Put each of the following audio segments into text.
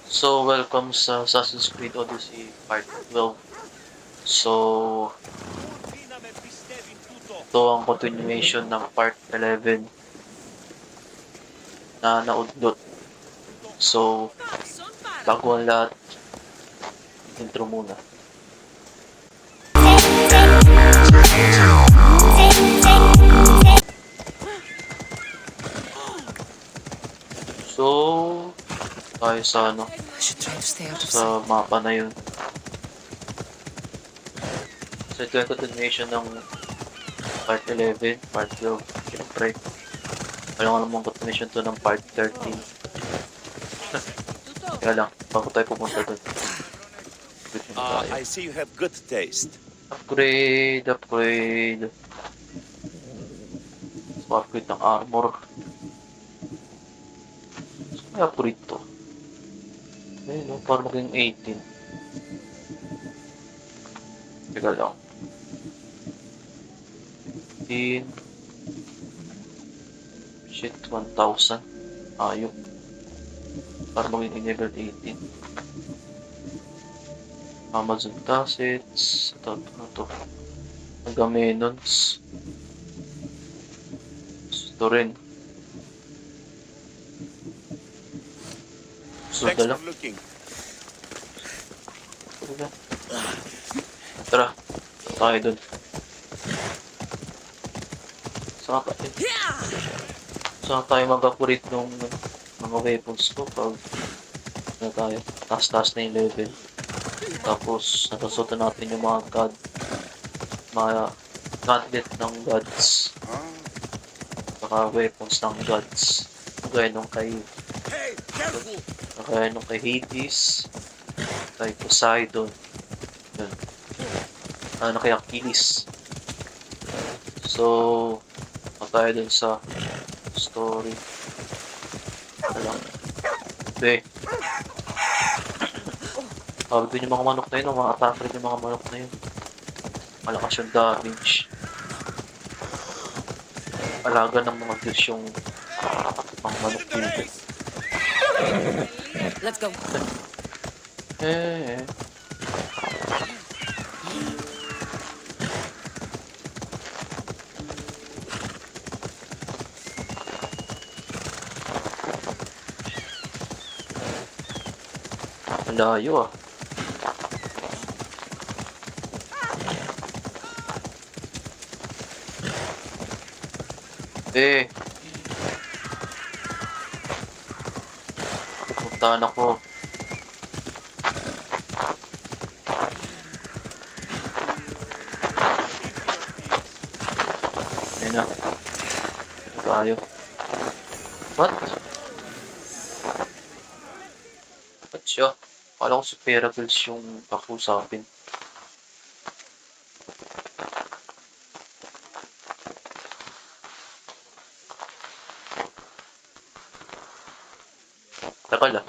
So, welcome sa Assassin's Creed Odyssey Part 12. So, ito ang continuation ng Part 11 na naudlot. So, bago ang lahat, intro muna. So, tayo sa sa mapa na yun. So, ito yung continuation ng Part 11, Part 12. Siyempre, wala nga namang continuation to ng Part 13. Kaya lang, bago tayo pumunta dun. I see you have good taste. Upgrade. So, upgrade ng armor. So, may upgrade to. Ayun, no? Para maging 18. Teka lang. 18. Shit, 1,000. Ayok. Para maging level 18. Amazon Tassets. Ito. Agamenons. Ito rin. Thanks for looking. Tara. Tayo dun. Saan tayo mag-upgrade ng mga weapons ko pag na tayo. Taas-taas na yung level. Tapos, natusutan natin yung mga gadget ng gods. Saka weapons ng gods. Kagaya nung kay Hades, kay Poseidon, yun. Ano kay Achilles. So, tayo dun sa story. Alam. Okay. Sabi ko yung mga manok na yun, mga attack rin yung mga manok na yun. Malakas yung damage. Alaga ng mga Diyos yung mga manok dito. Let's go. Layo ah. Pupuntahan ako. Ayun na. Tayo. What? Ba't siya? Akala ko si Perikles yung kakusapin. Takal ah.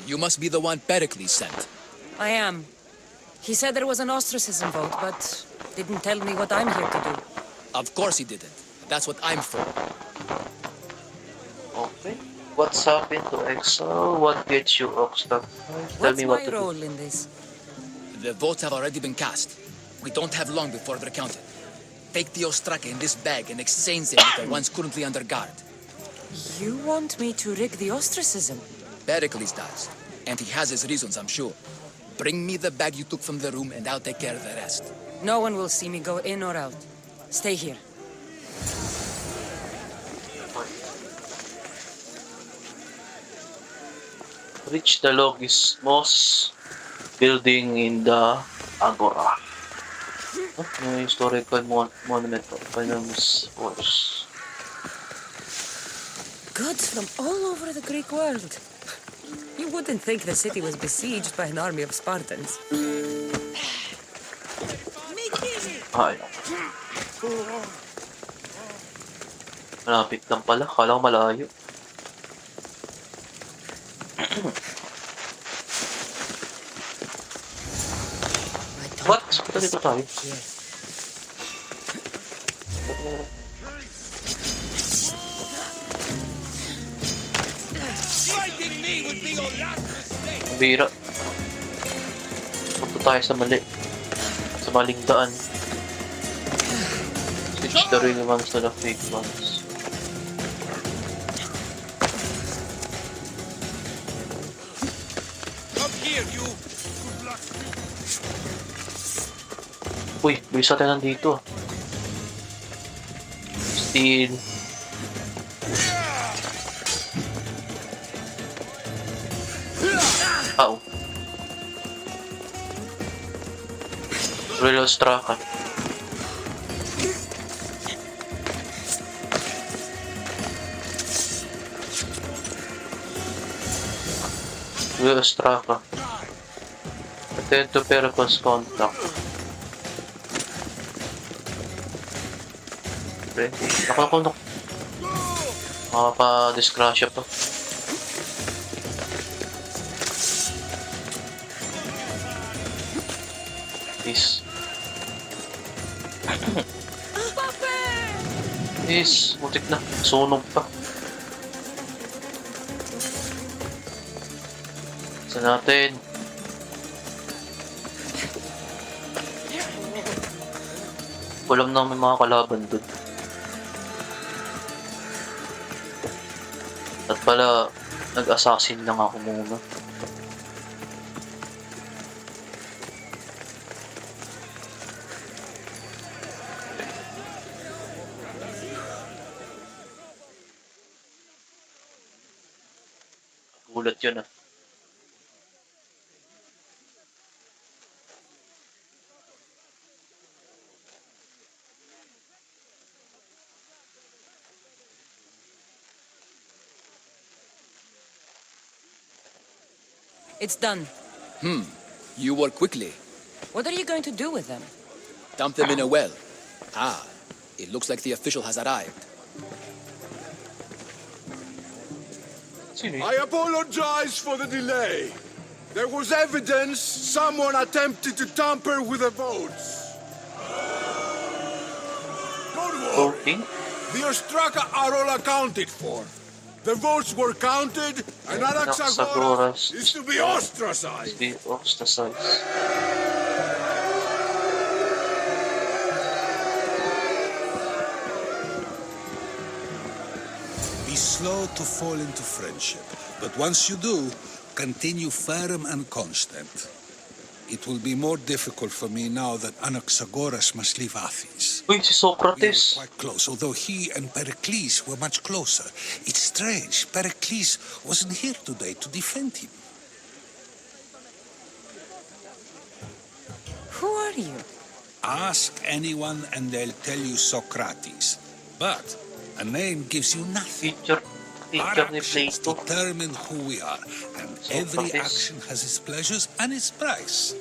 You must be the one Perikles sent. I am. He said there was an ostracism vote, but didn't tell me what I'm here to do. Of course he didn't. That's what I'm for. Okay. What's happened to Exile? What gets you Oxtag? Tell What's me what my to role do. in this? The votes have already been cast. We don't have long before they're counted. Take the Ostraka in this bag and exchange them with the ones currently under guard. You want me to rig the ostracism? Perikles does. And he has his reasons, I'm sure. Bring me the bag you took from the room and I'll take care of the rest. No one will see me go in or out. Stay here. Reach the Logismos building in the Agora. Yung historical monument of Venom's Force. Gods from all over the Greek world. You wouldn't think the city was besieged by an army of Spartans. Ay. Malapit lang pala. Kala ko malayo. What? Ba't dito tayo? Ang bira. Punta tayo sa mali. Sa maling daan. Switch the real ones to the fake ones. Uy, bisa tayo nandito. Steel. Ow. Real Straka. Real Straka. Attend to Perikles contact. Ready. Nakakunok. Makapa-discrasya pa. Peace. Peace. Mutik na. Sunog pa. Sa natin. Walang na may mga kalaban dun. At pala, nag-assassin lang ako muna. Gulat yun ah. It's done. You work quickly. What are you going to do with them? Dump them in a well. Ah, it looks like the official has arrived. Sino yun? I apologize for the delay. There was evidence someone attempted to tamper with the votes. Don't worry. Voting? The Ostraka are all accounted for. The votes were counted, and Anaxagoras is to be ostracized. Be ostracized. Be slow to fall into friendship, but once you do, continue firm and constant. It will be more difficult for me now that Anaxagoras must leave Athens. Uy, si We Socrates. were quite close, although he and Perikles were much closer. It's strange, Perikles wasn't here today to defend him. Who are you? Ask anyone and they'll tell you Socrates. But a name gives you nothing. Teacher Our ni actions Plato. determine who we are, and every Socrates. action has its pleasures and its price.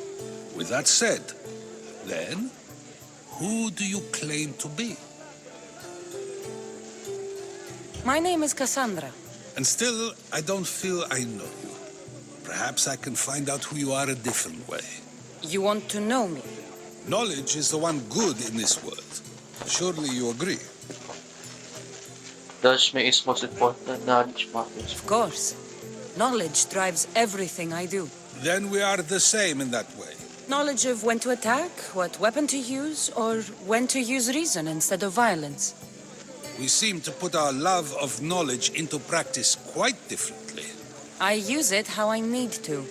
With that said, then, who do you claim to be? My name is Cassandra. And still, I don't feel I know you. Perhaps I can find out who you are a different way. You want to know me? Knowledge is the one good in this world. Surely you agree. Judgment is most important. Knowledge matters. Of course. Knowledge drives everything I do. Then we are the same in that way. Knowledge of when to attack, what weapon to use, or when to use reason instead of violence. We seem to put our love of knowledge into practice quite differently. I use it how I need to.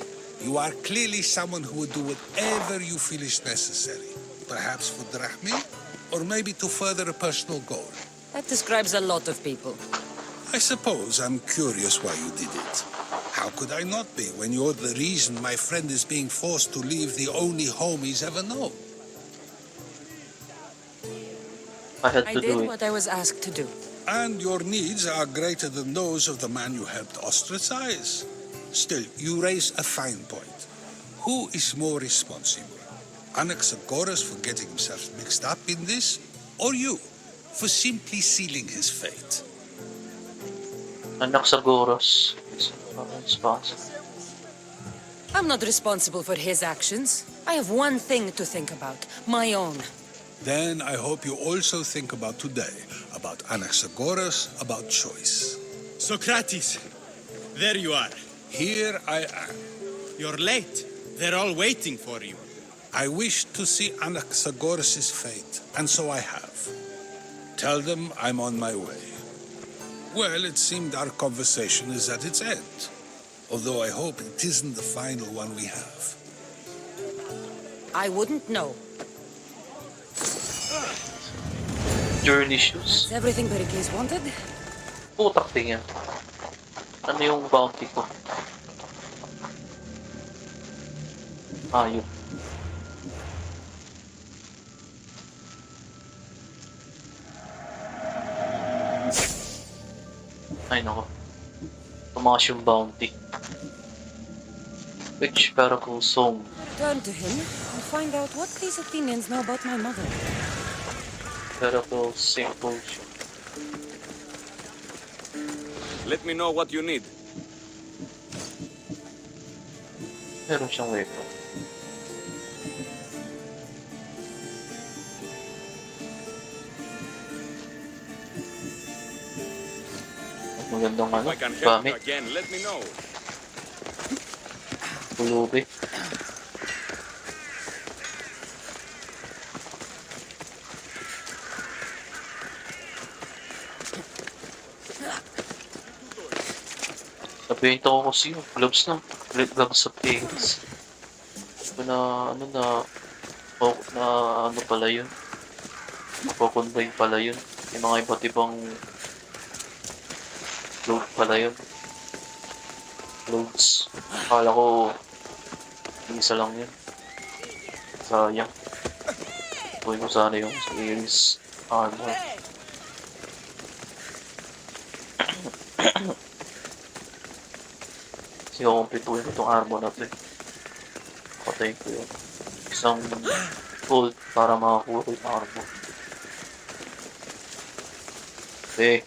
You are clearly someone who would do whatever you feel is necessary. Perhaps for drachmi, or maybe to further a personal goal. That describes a lot of people. I suppose I'm curious why you did it. How could I not be when you're the reason my friend is being forced to leave the only home he's ever known? I had I to did do it. what I was asked to do. And your needs are greater than those of the man you helped ostracize. Still, you raise a fine point. Who is more responsible? Anaxagoras for getting himself mixed up in this, or you for simply sealing his fate? Anaxagoras is responsible. I'm not responsible for his actions. I have one thing to think about, my own. Then I hope you also think about today, about Anaxagoras, about choice. Socrates, there you are. Here I am. You're late. They're all waiting for you. I wish to see Anaxagoras' fate, and so I have. Tell them I'm on my way. Well, it seemed our conversation is at its end, although I hope it isn't the final one we have. I wouldn't know. Journey shoes. That's everything Perikles wanted. Putak tingin. Ano yung bounty ko? Ah, yun. Ay, nako. Tumakas yung bounty. Which Perikles song? Turn to him and find out what these Athenians know about my mother. Perikles simple. Let me know what you need. Meron siyang weapon. Magandang ano, If I can help you gamit. again, let me know. Pulubi. Nabenta ko kasi yung gloves na. Gloves sa Perikles. Na ano na, oh, na ano pala yun. Napapunbay pala yun. Yung mga iba't ibang clothes pala yun. Clothes. Akala ko isa lang yun. Sayang. Tuloy ko sana yung sa Ares armor. Kasi kukumpletuhin ko itong armor na ito eh. Patayin ko yun. Isang gold para makakuha ko yung armor. Okay.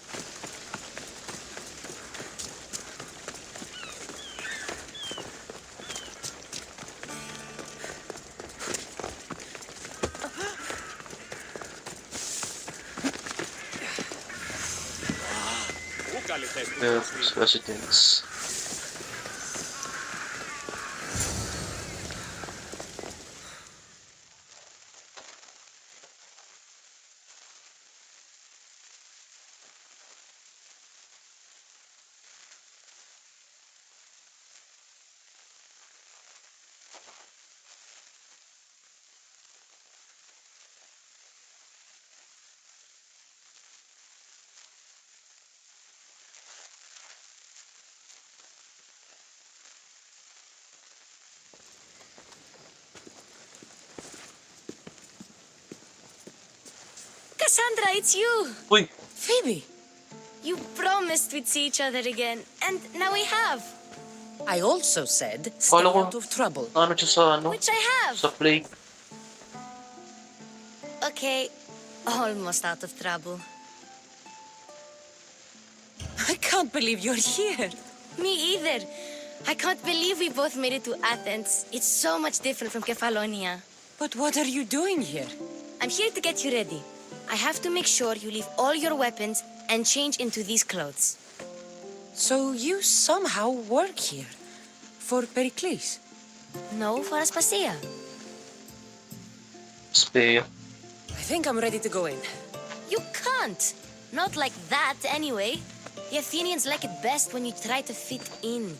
Residence. Cassandra, it's you! Uy! Phoebe, You promised we'd see each other again, and now we have, I also said stay Kala ko, out of trouble. ano siya sa ano? which I have. Sa plague. Okay, almost out of trouble. I can't believe you're here. Me either. I can't believe we both made it to Athens. It's so much different from Kefalonia. But what are you doing here? I'm here to get you ready. I have to make sure you leave all your weapons and change into these clothes. So you somehow work here for Perikles. No, for Aspasia. Spare. I think I'm ready to go in. You can't. Not like that, anyway. The Athenians like it best when you try to fit in.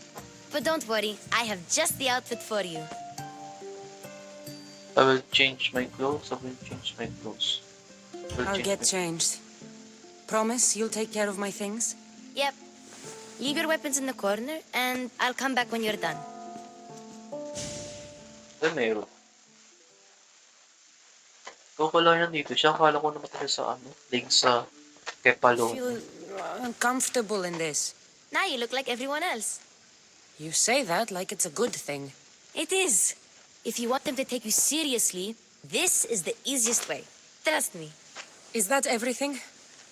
But don't worry, I have just the outfit for you. I will change my clothes. I will change my clothes. I'll get changed. Promise you'll take care of my things? Yep. Leave your weapons in the corner, and I'll come back when you're done. Ay, meron. Ikaw pala yan dito. Siya, akala ko naman tayo sa ano. Link sa Kepalon. Feel uncomfortable in this. Now you look like everyone else. You say that like it's a good thing. It is. If you want them to take you seriously, this is the easiest way. Trust me. Is that everything?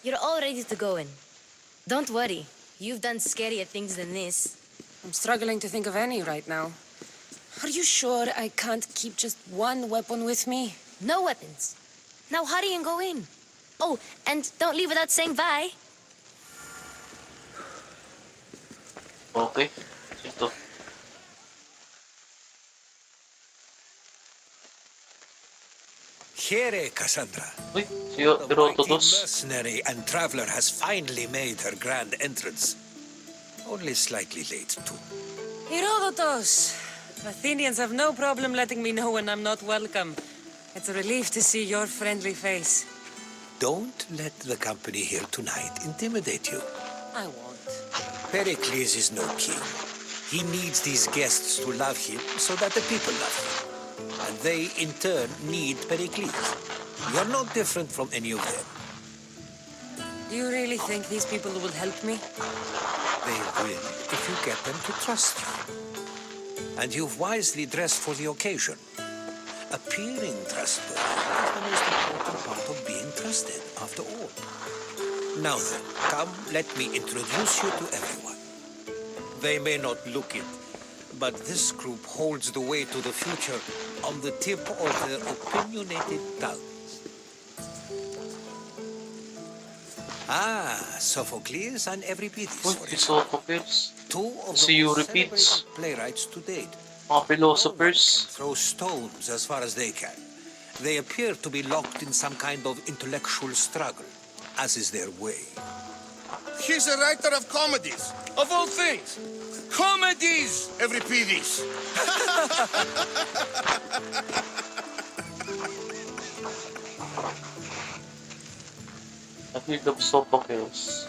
You're all ready to go in. Don't worry. You've done scarier things than this. I'm struggling to think of any right now. Are you sure I can't keep just one weapon with me? No weapons. Now hurry and go in. Oh, and don't leave without saying bye. Okay. Ito. Here, Cassandra. Uy, si The mighty Herodotus. mercenary and traveler has finally made her grand entrance. Only slightly late, too. Herodotus! Athenians have no problem letting me know when I'm not welcome. It's a relief to see your friendly face. Don't let the company here tonight intimidate you. I won't. Perikles is no king. He needs these guests to love him so that the people love him. And they, in turn, need Perikles. You're no different from any of them. Do you really think these people will help me? They will if you get them to trust you. And you've wisely dressed for the occasion. Appearing trustworthy is the most important part of being trusted, after all. Now then, come, let me introduce you to everyone. They may not look it, but this group holds the way to the future on the tip of their opinionated tongues. Ah, Sophocles and Euripides, Uy, for si example. Sophocles. Two of Si the most Euripides. celebrated playwrights to date. Mga No one philosophers. can throw stones as far as they can. They appear to be locked in some kind of intellectual struggle, as is their way. He's a writer of comedies, of all things. Comedies, Euripides. I've heard of Sophocles.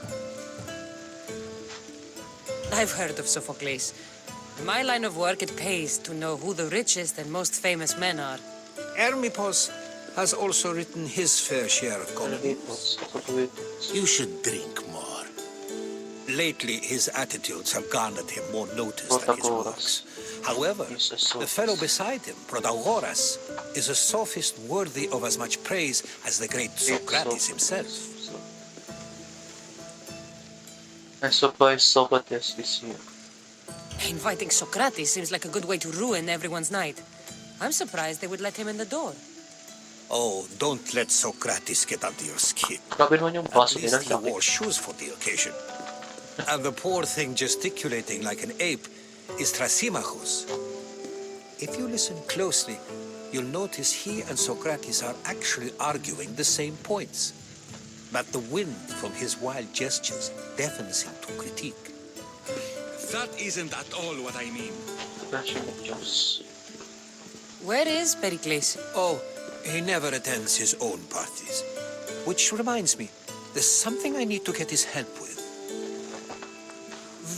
I've heard of Sophocles. In my line of work, it pays to know who the richest and most famous men are. Hermippos has also written his fair share of comedies. Sophocles. You should drink more. Lately, his attitudes have garnered him more notice than his works. However, He's a sophist. the fellow beside him, Protagoras, is a sophist worthy of as much praise as the great Socrates himself. I'm surprised Socrates is here. Inviting Socrates seems like a good way to ruin everyone's night. I'm surprised they would let him in the door. Oh, don't let Socrates get under your skin. Grabe naman yung At baso nila. least he wore shoes for the occasion. And the poor thing gesticulating like an ape is Thrasymachus. If you listen closely, you'll notice he and Socrates are actually arguing the same points. But the wind from his wild gestures deafens him to critique. That isn't at all what I mean. Passion of Jones. Where is Perikles? Oh, he never attends his own parties. Which reminds me, there's something I need to get his help with.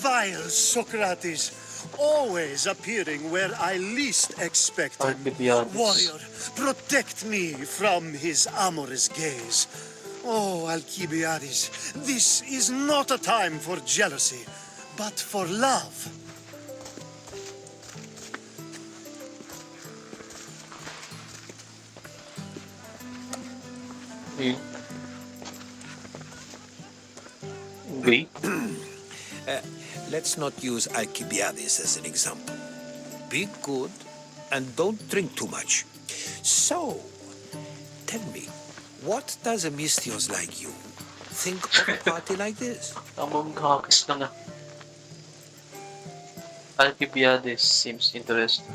Vile Socrates, always appearing where I least expect him. Alcibiades. Warrior, protect me from his amorous gaze. Oh, Alcibiades, this is not a time for jealousy, but for love. Gay? Let's not use Alcibiades as an example. Be good and don't drink too much. So, tell me, what does a Mystios like you think of a party like this? Tamang kakis na nga. Alcibiades seems interesting.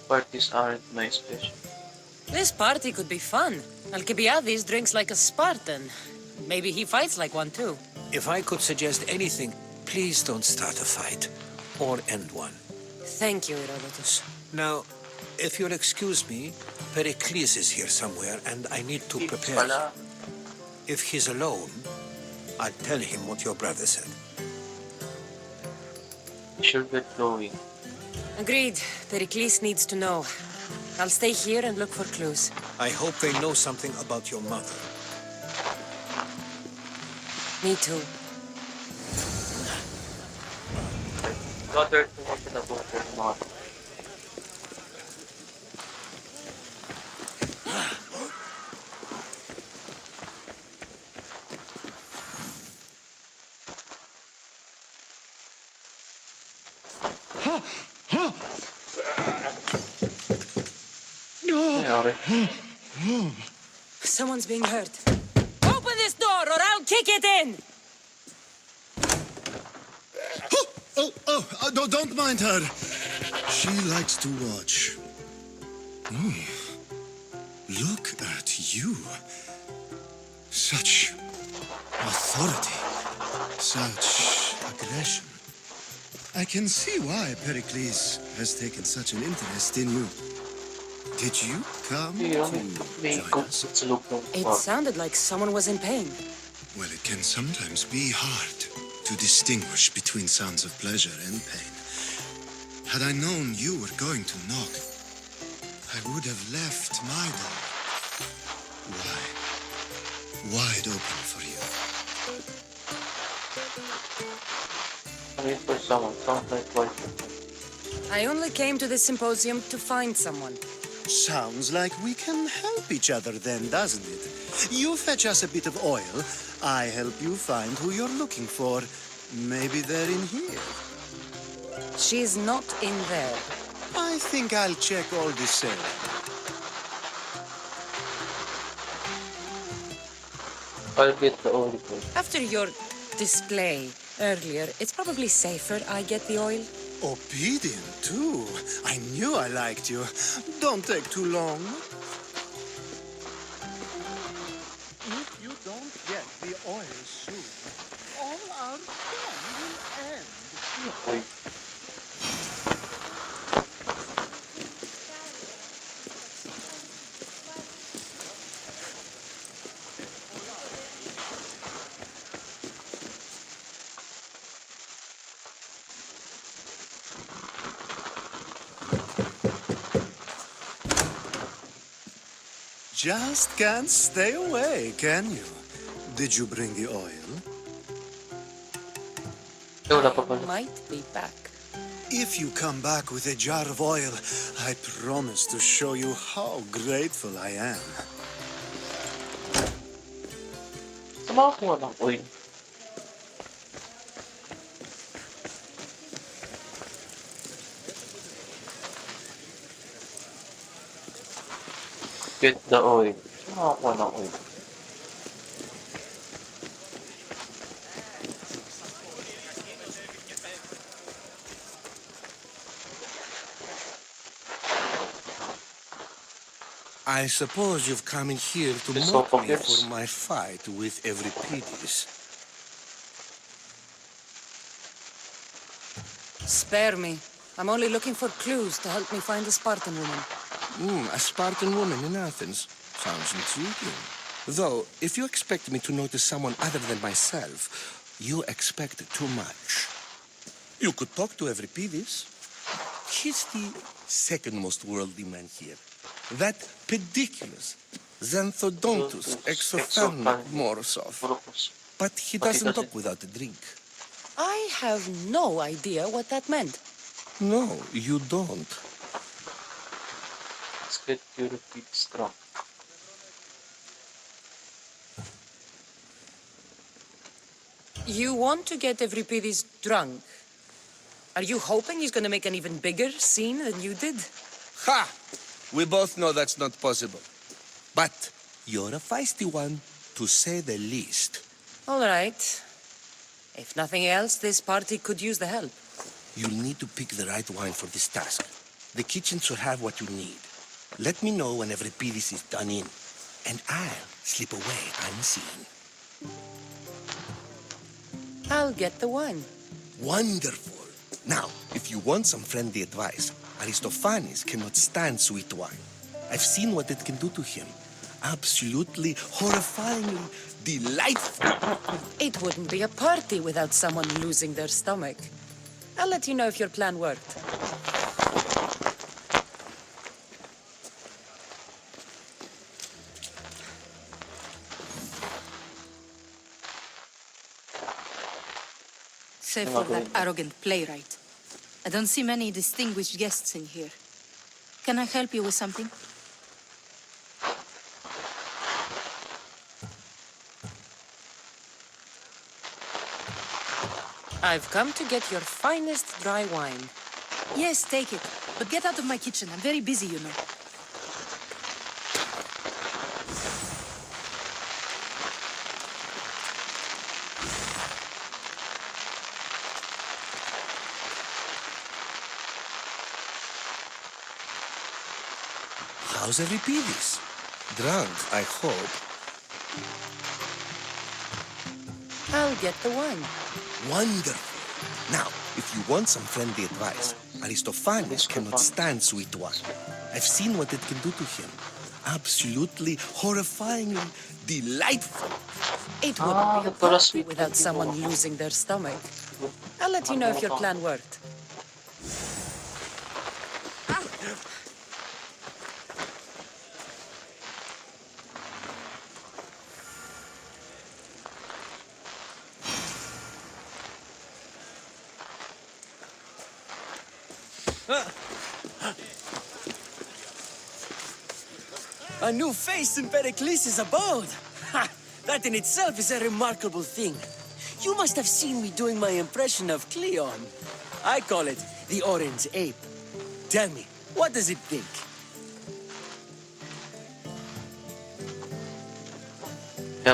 Parties aren't my special. This party could be fun. Alcibiades drinks like a Spartan. Maybe he fights like one too. If I could suggest anything, please don't start a fight or end one. Thank you, Herodotus. Now, if you'll excuse me, Perikles is here somewhere and I need to prepare. Pala. If he's alone, I'll tell him what your brother said. We should get going. Agreed. Perikles needs to know. I'll stay here and look for clues. I hope they know something about your mother. Me too. Daughter, pumunta na po ng mga Nangyari? Someone's being hurt. Open this door or I'll kick it in! Don't mind her. She likes to watch. Look at you. Such authority. Such aggression. I can see why Perikles has taken such an interest in you. Did you come to join us? It sounded like someone was in pain. Well, it can sometimes be hard to distinguish between sounds of pleasure and pain. Had I known you were going to knock, I would have left my door wide open for you. I only came to this symposium to find someone. Sounds like we can help each other then, doesn't it? You fetch us a bit of oil, I help you find who you're looking for. Maybe they're in here. She's not in there. I think I'll check all the same. I'll get the oil. After your display earlier, it's probably safer I get the oil. Obedient, too. I knew I liked you. Don't take too long. If you don't get the oil soon, all our fun will end. Wait. Just can't stay away, can you? Did you bring the oil? Wala pa pala. Might be back. If you come back with a jar of oil, I promise to show you how grateful I am. Sa makakuha ng oil. Get the oil. Sa makakuha ng oil. I suppose you've come in here to It's mock all me focus. for my fight with Euripides. Spare me. I'm only looking for clues to help me find the Spartan woman. A Spartan woman in Athens. Sounds intriguing. Though, if you expect me to notice someone other than myself, you expect too much. You could talk to Euripides. He's the second most worldly man here. That Perikles, Xanthodontus, exophthalmic Morsov. But he doesn't talk without a drink. I have no idea what that meant. No, you don't. Let's get Euripides drunk. You want to get Euripides drunk? Are you hoping he's gonna make an even bigger scene than you did? Ha! We both know that's not possible. But you're a feisty one, to say the least. All right. If nothing else, this party could use the help. You'll need to pick the right wine for this task. The kitchen should have what you need. Let me know when Euripides is done in, and I'll slip away unseen. I'll get the wine. Wonderful. Now, if you want some friendly advice, Aristophanes cannot stand sweet wine. I've seen what it can do to him. Absolutely, horrifyingly delightful. It wouldn't be a party without someone losing their stomach. I'll let you know if your plan worked. Save for that arrogant playwright. I don't see many distinguished guests in here. Can I help you with something? I've come to get your finest dry wine. Yes, take it. But get out of my kitchen. I'm very busy, you know. How's Euripides? Drunk, I hope. I'll get the wine. Wonderful. Now, if you want some friendly advice, Aristophanes cannot stand sweet wine. I've seen what it can do to him. Absolutely, horrifyingly delightful. It wouldn't be a para party sweet without wine. someone losing their stomach. I'll let you know if your plan worked. A new face in Perikles' abode! Ha! That in itself is a remarkable thing. You must have seen me doing my impression of Cleon. I call it the Orange Ape. Tell me, what does it think?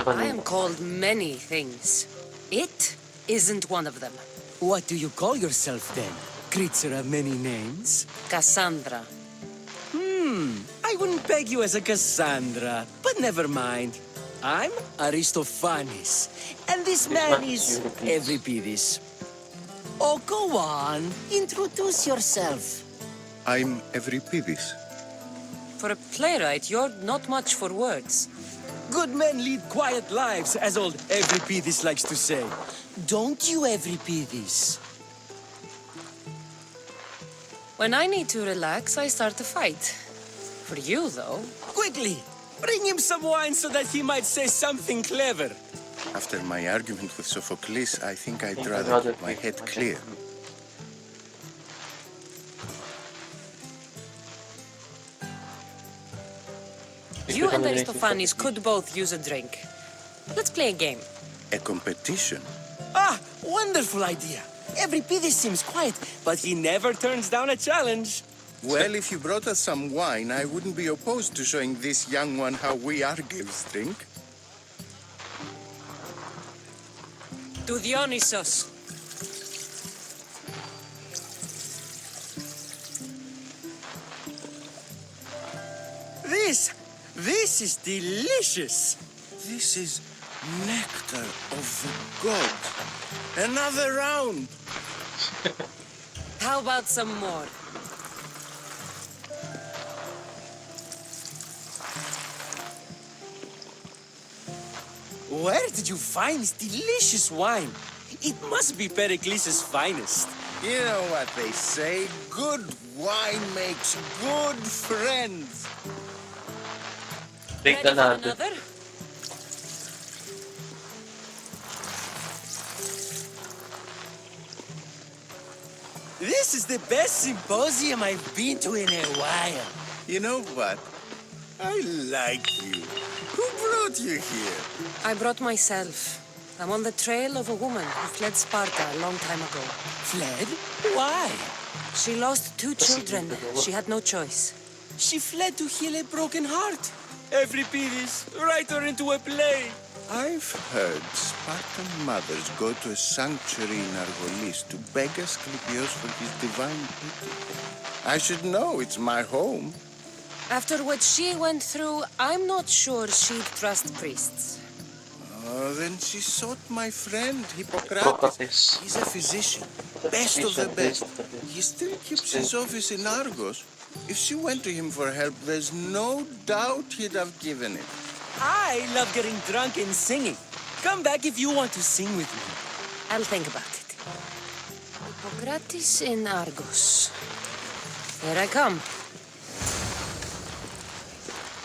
I am called many things. It isn't one of them. What do you call yourself then? Creature of many names? Cassandra. I wouldn't peg you as a Cassandra, but never mind. I'm Aristophanes, and this man is Euripides. Oh, go on. Introduce yourself. I'm Euripides. For a playwright, you're not much for words. Good men lead quiet lives, as old Euripides likes to say. Don't you, Euripides? When I need to relax, I start a fight. For you, though. Quickly! Bring him some wine so that he might say something clever. After my argument with Sophocles, I think I'd rather keep my head clear. You and Aristophanes could both use a drink. Let's play a game. A competition? Ah, wonderful idea. Euripides seems quiet, but he never turns down a challenge. Well, if you brought us some wine, I wouldn't be opposed to showing this young one how we Argives drink. To Dionysos. This is delicious. This is nectar of the gods. Another round. How about some more? Where did you find this delicious wine? It must be Perikles' finest. You know what they say, good wine makes good friends. Take Ready for another. another? This is the best symposium I've been to in a while. You know what? I like you. Who brought you here? I brought myself. I'm on the trail of a woman who fled Sparta a long time ago. Fled? Why? She lost 2 children. She had no choice. She fled to heal a broken heart. Euripides, write her into a play. I've heard Spartan mothers go to a sanctuary in Argolis to beg Asclepios for his divine pity. I should know, it's my home. After what she went through, I'm not sure she'd trust priests. Oh, then she sought my friend, Hippocrates. He's a physician, best of the best. He still keeps his office in Argos. If she went to him for help, there's no doubt he'd have given it. I love getting drunk and singing. Come back if you want to sing with me. I'll think about it. Hippocrates in Argos. Here I come.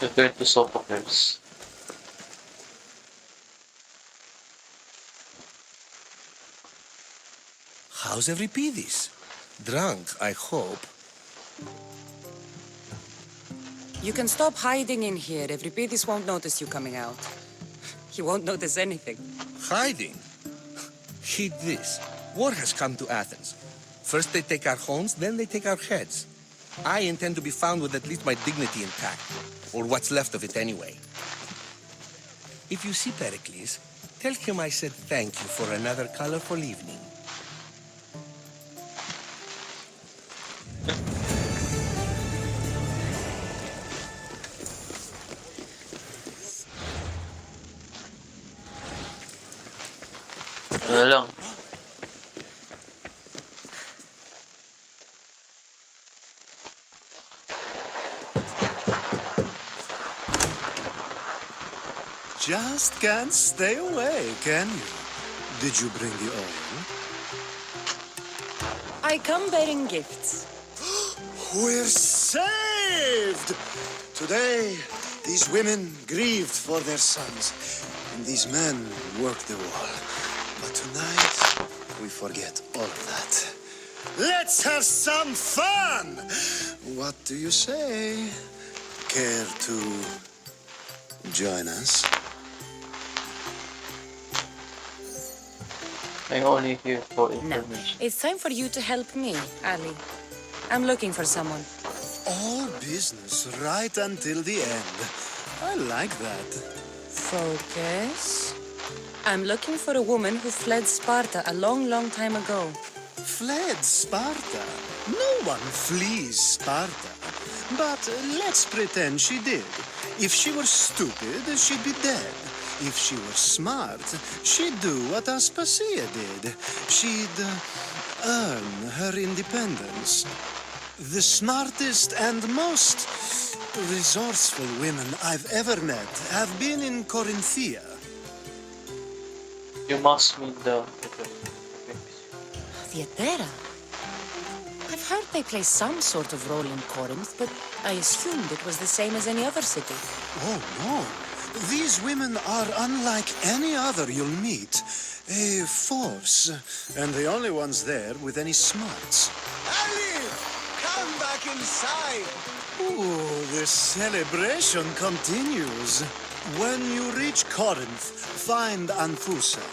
Return to Sophocles. How's Euripides? Drunk, I hope. You can stop hiding in here. Euripides won't notice you coming out. He won't notice anything. Hiding? Heed this. War has come to Athens. First they take our homes, then they take our heads. I intend to be found with at least my dignity intact. Or what's left of it anyway. If you see Perikles, tell him I said thank you for another colorful evening. just can't stay away, can you? Did you bring the oil? I come bearing gifts. We're saved! Today, these women grieved for their sons, and these men worked the wall. But tonight, we forget all of that. Let's have some fun! What do you say? Care to join us? I'm only here for No, information. it's time for you to help me, Ali. I'm looking for someone. All business right until the end. I like that. Focus. I'm looking for a woman who fled Sparta a long, long time ago. Fled Sparta? No one flees Sparta. But let's pretend she did. If she were stupid, she'd be dead. If she were smart, she'd do what Aspasia did. She'd earn her independence. The smartest and most resourceful women I've ever met have been in Corinthia. You must mean the Theatera? I've heard they play some sort of role in Corinth, but I assumed it was the same as any other city. Oh, no. These women are unlike any other you'll meet. A force, and the only ones there with any smarts. Ali! Come back inside! Ooh, the celebration continues. When you reach Corinth, find Anfusa.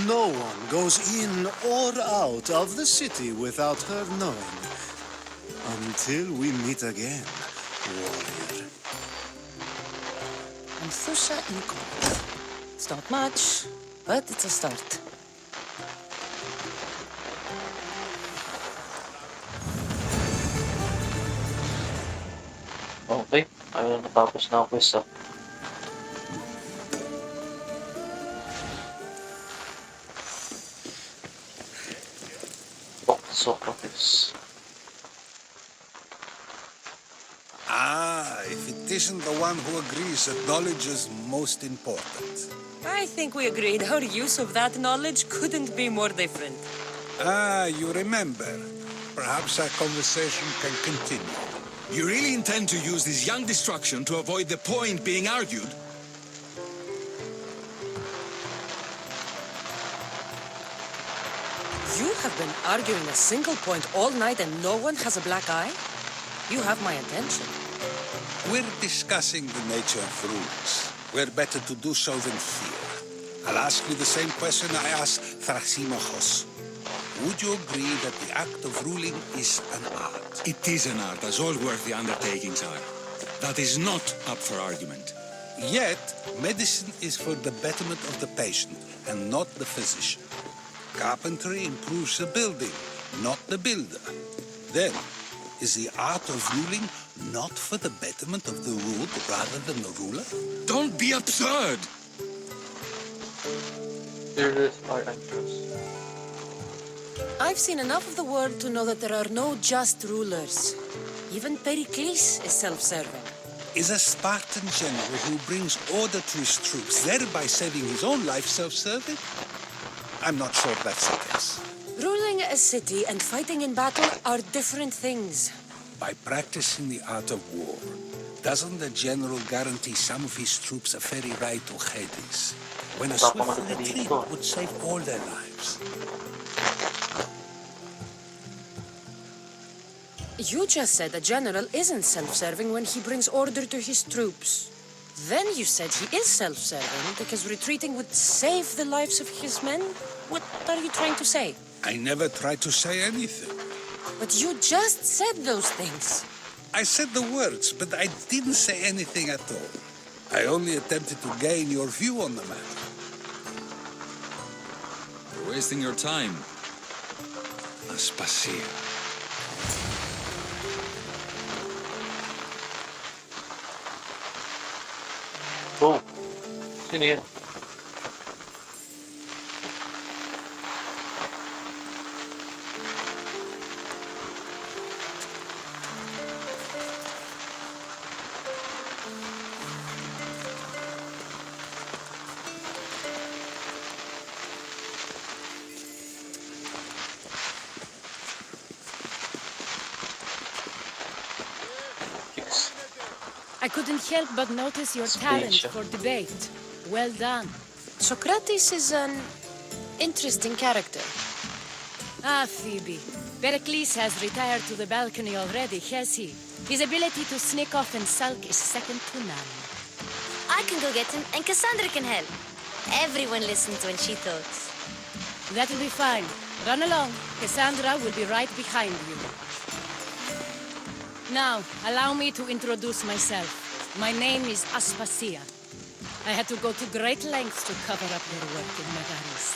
No one goes in or out of the city without her knowing. Until we meet again, warrior. Anfusa in Corinth. It's not much, but it's a start. Okay, ayun, natapos na ang quiz. Socrates. If it isn't the one who agrees that knowledge is most important. I think we agreed our use of that knowledge couldn't be more different. You remember. Perhaps our conversation can continue. You really intend to use this young destruction to avoid the point being argued? You have been arguing a single point all night and no one has a black eye? You have my attention. We're discussing the nature of rules. We're better to do so than fear. I'll ask you the same question I asked Thrasymachos. Would you agree that the act of ruling is an art? It is an art, as all worthy undertakings are. That is not up for argument. Yet, medicine is for the betterment of the patient and not the physician. Carpentry improves the building, not the builder. Then, is the art of ruling not for the betterment of the ruled rather than the ruler? Don't be absurd! Fearless are anxious. I've seen enough of the world to know that there are no just rulers. Even Perikles is self-serving. Is a Spartan general who brings order to his troops, thereby saving his own life, self-serving? I'm not sure that's the case. Ruling a city and fighting in battle are different things. By practicing the art of war, doesn't the general guarantee some of his troops a ferry ride to Hades, when a swift retreat would save all their lives? You just said a general isn't self-serving when he brings order to his troops. Then you said he is self-serving because retreating would save the lives of his men? What are you trying to say? I never tried to say anything. But you just said those things. I said the words, but I didn't say anything at all. I only attempted to gain your view on the matter. You're wasting your time. Aspasia. Oh, sino yan? I couldn't help but notice your talent for debate. Well done. Socrates is an interesting character. Ah, Phoebe. Perikles has retired to the balcony already, has he? His ability to sneak off and sulk is second to none. I can go get him, and Cassandra can help. Everyone listens when she talks. That'll be fine. Run along. Cassandra will be right behind you. Now, allow me to introduce myself. My name is Aspasia. I had to go to great lengths to cover up your work in Megaris.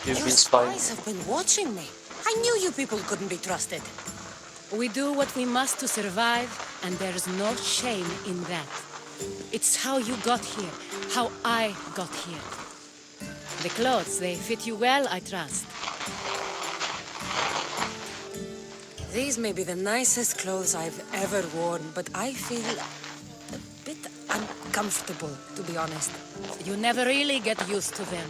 You've been spies have been watching me. I knew you people couldn't be trusted. We do what we must to survive, and there's no shame in that. It's how you got here, how I got here. The clothes, they fit you well, I trust. These may be the nicest clothes I've ever worn, but I feel a bit uncomfortable, to be honest. You never really get used to them.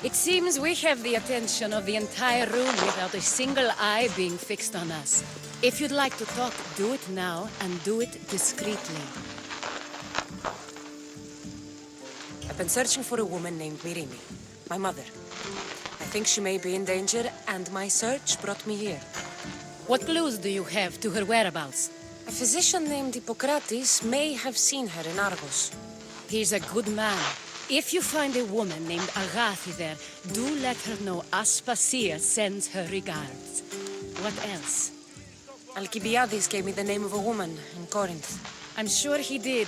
It seems we have the attention of the entire room without a single eye being fixed on us. If you'd like to talk, do it now, and do it discreetly. I've been searching for a woman named Mirimi, my mother. I think she may be in danger, and my search brought me here. What clues do you have to her whereabouts? A physician named Hippocrates may have seen her in Argos. He's a good man. If you find a woman named Agathi there, do let her know Aspasia sends her regards. What else? Alcibiades gave me the name of a woman in Corinth. I'm sure he did.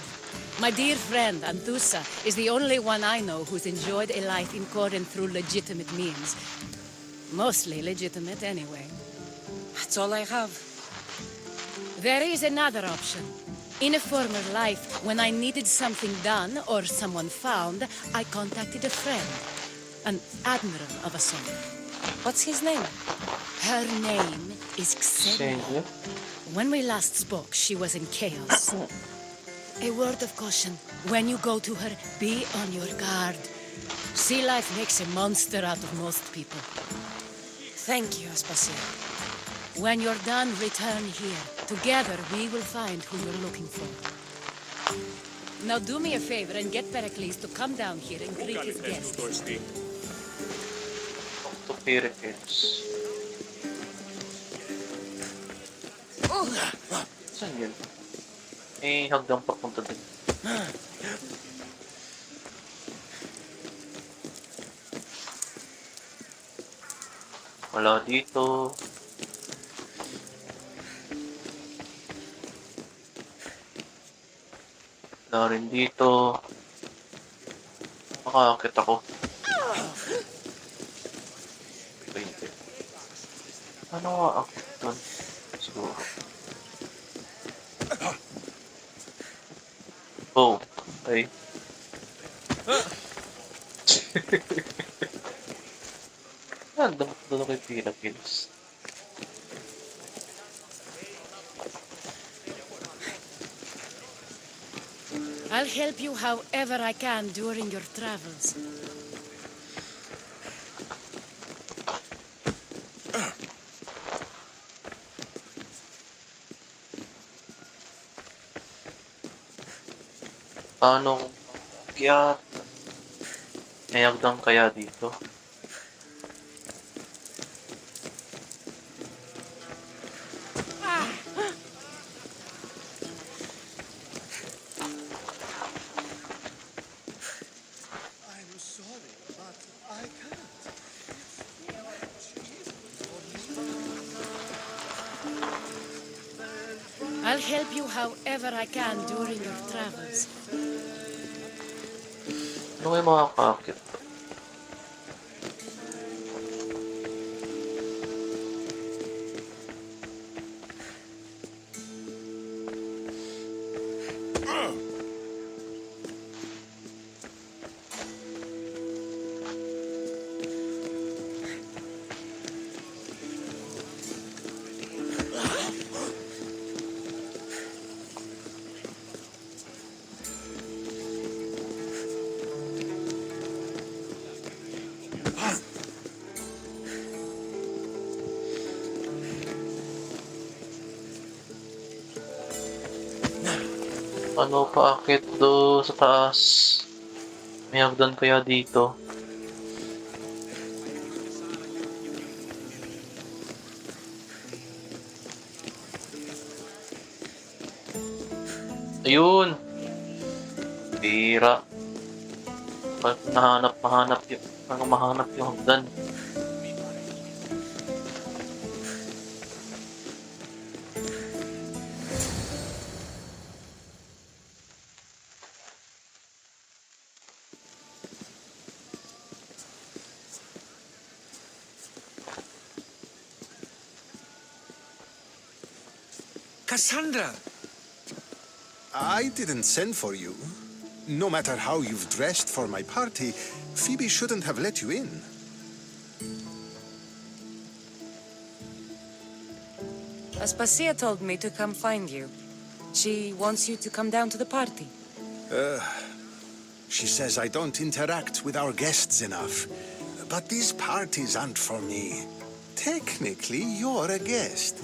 My dear friend, Anthusa, is the only one I know who's enjoyed a life in Corinth through legitimate means. Mostly legitimate, anyway. That's all I have. There is another option. In a former life, when I needed something done or someone found, I contacted a friend. An admiral of a sort. What's his name? Her name is Xenia. When we last spoke, she was in chaos. A word of caution. When you go to her, be on your guard. Sea life makes a monster out of most people. Thank you, Aspasia. When you're done, return here. Together, we will find who you're looking for. Now do me a favor and get Perikles to come down here and greet his guests. To Perikles. Saan yun? Eh, hanggang papunta din. Wala dito. Wala rin dito. Makakakit ako. Ano nga akit doon? Siguro. Oh, okay. Doon ako yung Perikles. I'll help you however I can during your travels. Paano kaya may hagdan kaya dito? I'll help you however I can during your travels. Ano may makakakit? Ano, paakit do sa taas. May hagdan kaya dito. Ayun! Bira. Bakit mahanap yung hagdan. Cassandra! I didn't send for you. No matter how you've dressed for my party, Phoebe shouldn't have let you in. Aspasia told me to come find you. She wants you to come down to the party. She says I don't interact with our guests enough. But these parties aren't for me. Technically, you're a guest.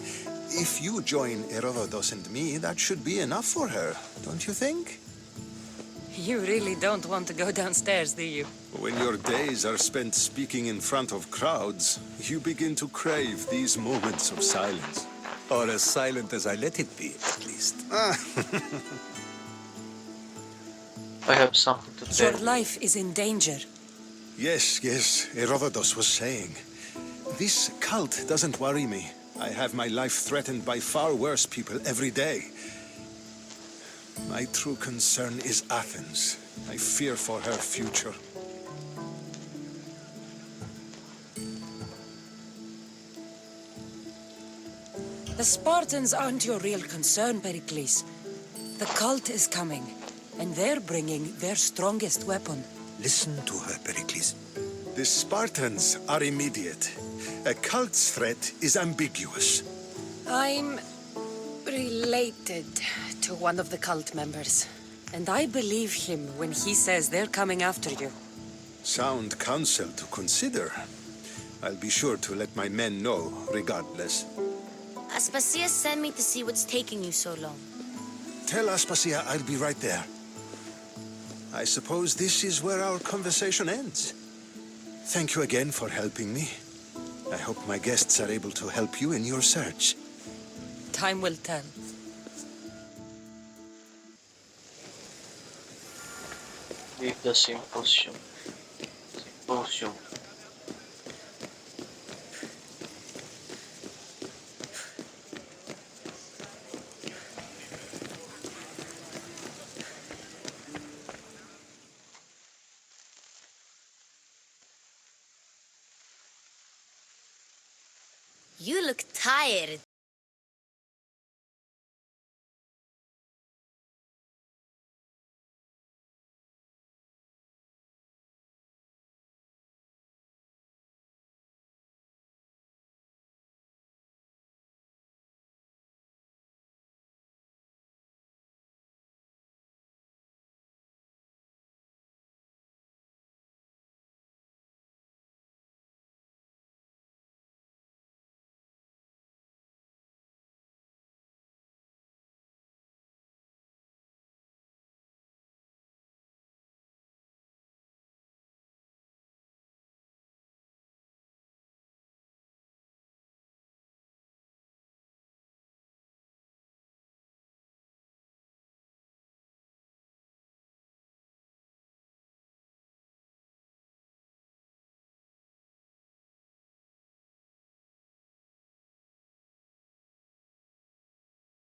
If you join Herodotus and me, that should be enough for her, don't you think? You really don't want to go downstairs, do you? When your days are spent speaking in front of crowds, you begin to crave these moments of silence. Or as silent as I let it be, at least. I have something to tell Your you. life is in danger. Yes, Herodotus was saying. This cult doesn't worry me. I have my life threatened by far worse people every day. My true concern is Athens. I fear for her future. The Spartans aren't your real concern, Perikles. The cult is coming, and they're bringing their strongest weapon. Listen to her, Perikles. The Spartans are immediate. A cult's threat is ambiguous. I'm related to one of the cult members, and I believe him when he says they're coming after you. Sound counsel to consider. I'll be sure to let my men know, regardless. Aspasia sent me to see what's taking you so long. Tell Aspasia I'll be right there. I suppose this is where our conversation ends. Thank you again for helping me. I hope my guests are able to help you in your search. Time will tell. Leave the symposium. You look tired.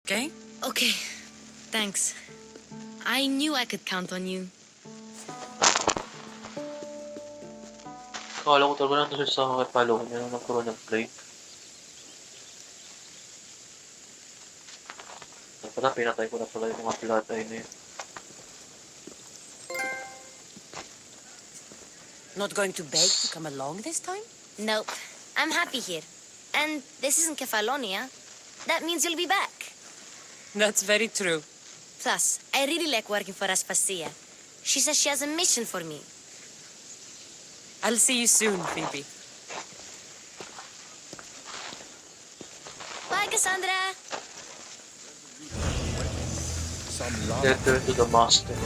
Okay? Okay, thanks. I knew I could count on you. Akala ko talaga nandun sa follow niya nung nagkaroon ng play. Pala, pinatay ko na pala yung mga pilatay na yun. Not going to beg to come along this time? Nope, I'm happy here. And this isn't Kefalonia. That means you'll be back. That's very true. Plus, I really like working for Aspasia. She says she has a mission for me. I'll see you soon, Phoebe. Bye, Cassandra. Letter to the master.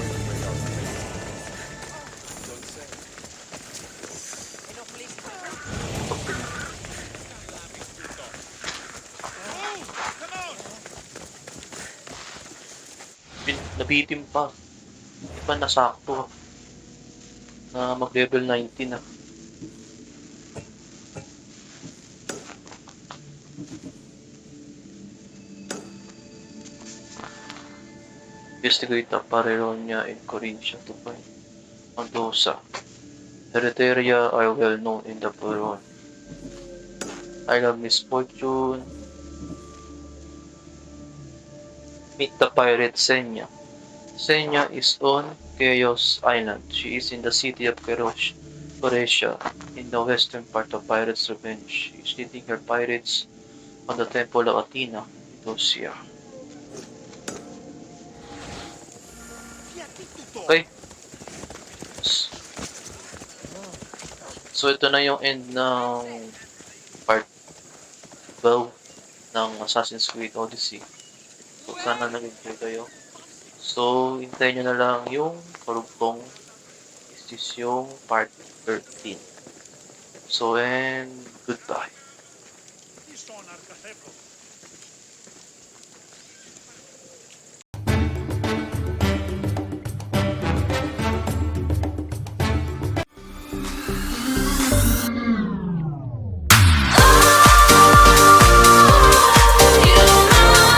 Nabitim pa. Di pa nasakto na mag-level 19 na. Investigate the Pareronia in Corinthia to find Mendoza. Hereditaria are well known in the Peron. Isle of Misfortune. Meet the pirate Senya. Senya is on Chaos Island. She is in the city of Coretia, in the western part of Pirates' Revenge. She is leading her pirates on the Temple of Athena, Nicosia. Okay. So ito na yung end ng part 12 ng Assassin's Creed Odyssey. So sana nag-enjoy kayo. So hintayin nyo na lang yung karugtong is yung part 13. So and goodbye.